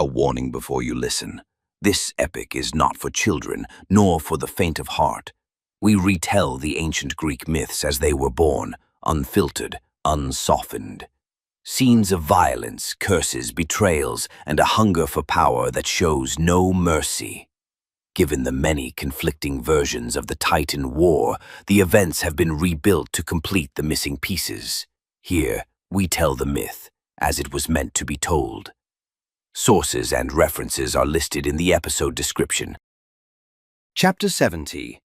warning before you listen. This epic is not for children, nor for the faint of heart. We retell the ancient Greek myths as they were born, unfiltered, unsoftened. Scenes of violence, curses, betrayals, and a hunger for power that shows no mercy. Given the many conflicting versions of the Titan War, the events have been rebuilt to complete the missing pieces. Here, we tell the myth as it was meant to be told. Sources and references are listed in the episode description. Chapter 70.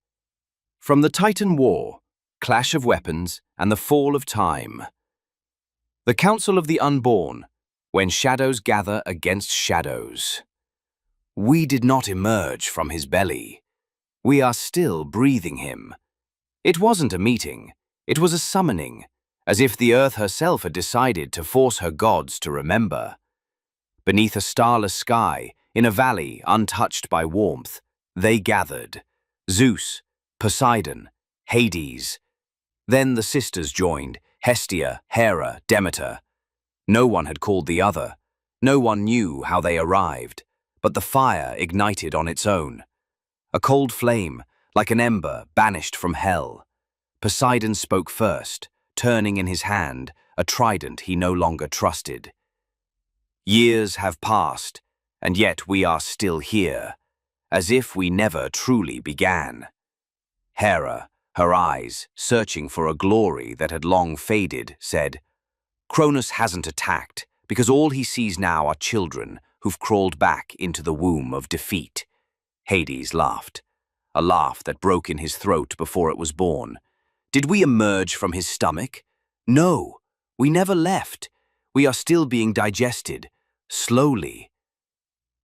From the Titan War, Clash of Weapons, and the Fall of Time. The Council of the Unborn, when shadows gather against shadows. We did not emerge from his belly. We are still breathing him. It wasn't a meeting, it was a summoning, as if the earth herself had decided to force her gods to remember. Beneath a starless sky, in a valley untouched by warmth, they gathered. Zeus, Poseidon, Hades. Then the sisters joined, Hestia, Hera, Demeter. No one had called the other. No one knew how they arrived, but the fire ignited on its own. A cold flame, like an ember banished from hell. Poseidon spoke first, turning in his hand a trident he no longer trusted. Years have passed, and yet we are still here, as if we never truly began. Hera, her eyes searching for a glory that had long faded, said, "Kronos hasn't attacked, because all he sees now are children who've crawled back into the womb of defeat." Hades laughed, a laugh that broke in his throat before it was born. Did we emerge from his stomach? No, we never left. We are still being digested, slowly.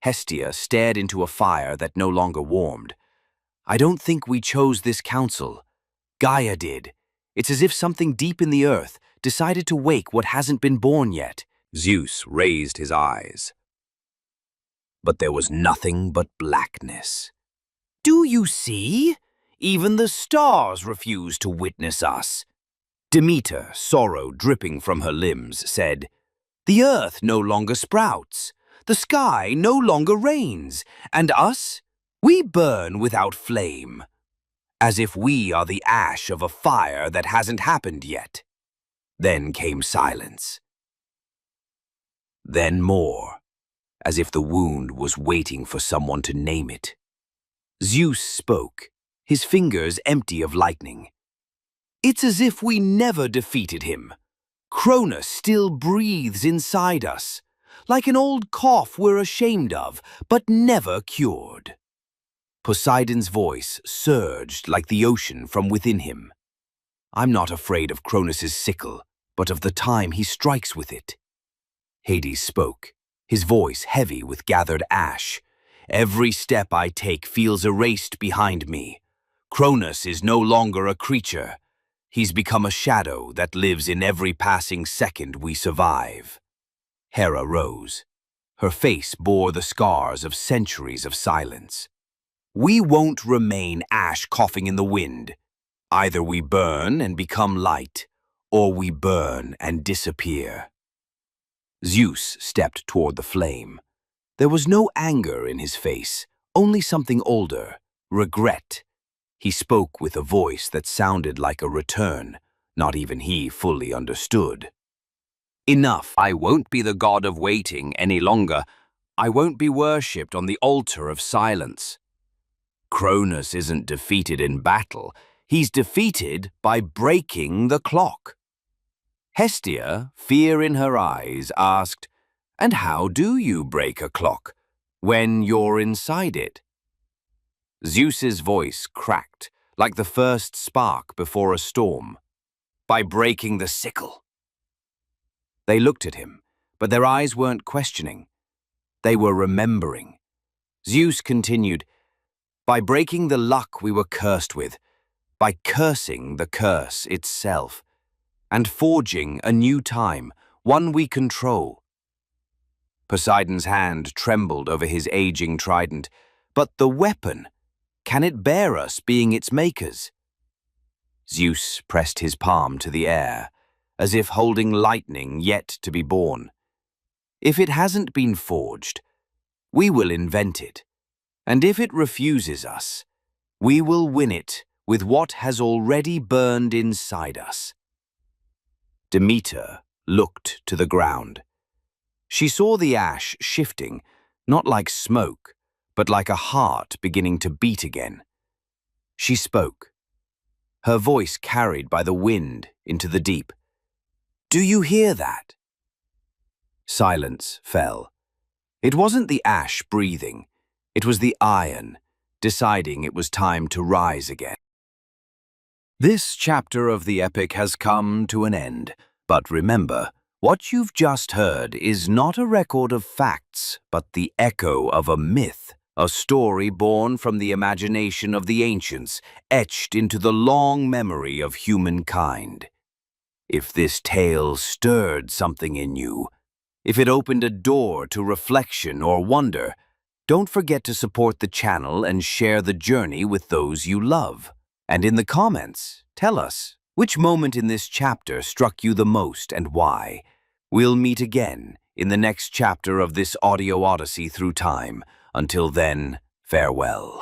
Hestia stared into a fire that no longer warmed. "I don't think we chose this council. Gaia did. It's as if something deep in the earth decided to wake what hasn't been born yet." Zeus raised his eyes. But there was nothing but blackness. "Do you see? Even the stars refuse to witness us." Demeter, sorrow dripping from her limbs, said, "The earth no longer sprouts, the sky no longer rains, and us, we burn without flame, as if we are the ash of a fire that hasn't happened yet." Then came silence. Then more, as if the wound was waiting for someone to name it. Zeus spoke, his fingers empty of lightning. "It's as if we never defeated him. Kronos still breathes inside us, like an old cough we're ashamed of, but never cured." Poseidon's voice surged like the ocean from within him. "I'm not afraid of Kronos' sickle, but of the time he strikes with it." Hades spoke, his voice heavy with gathered ash. "Every step I take feels erased behind me. Kronos is no longer a creature. He's become a shadow that lives in every passing second we survive." Hera rose. Her face bore the scars of centuries of silence. "We won't remain ash coughing in the wind. Either we burn and become light, or we burn and disappear." Zeus stepped toward the flame. There was no anger in his face, only something older, regret. He spoke with a voice that sounded like a return, not even he fully understood. "Enough. I won't be the god of waiting any longer. I won't be worshipped on the altar of silence. Kronos isn't defeated in battle. He's defeated by breaking the clock." Hestia, fear in her eyes, asked, "And how do you break a clock when you're inside it?" Zeus's voice cracked like the first spark before a storm. "By breaking the sickle." They looked at him, but their eyes weren't questioning. They were remembering. Zeus continued, "By breaking the luck we were cursed with, by cursing the curse itself, and forging a new time, one we control." Poseidon's hand trembled over his aging trident. "But the weapon, can it bear us being its makers?" Zeus pressed his palm to the air, as if holding lightning yet to be born. "If it hasn't been forged, we will invent it. And if it refuses us, we will win it with what has already burned inside us. Demeter looked to the ground. She saw the ash shifting, not like smoke, but like a heart beginning to beat again. She spoke, her voice carried by the wind into the deep. "Do you hear that?" Silence fell. It wasn't the ash breathing, it was the iron, deciding it was time to rise again. This chapter of the epic has come to an end, but remember, what you've just heard is not a record of facts, but the echo of a myth, a story born from the imagination of the ancients, etched into the long memory of humankind. If this tale stirred something in you, if it opened a door to reflection or wonder, don't forget to support the channel and share the journey with those you love. And in the comments, tell us which moment in this chapter struck you the most and why. We'll meet again in the next chapter of this audio odyssey through time. Until then, farewell.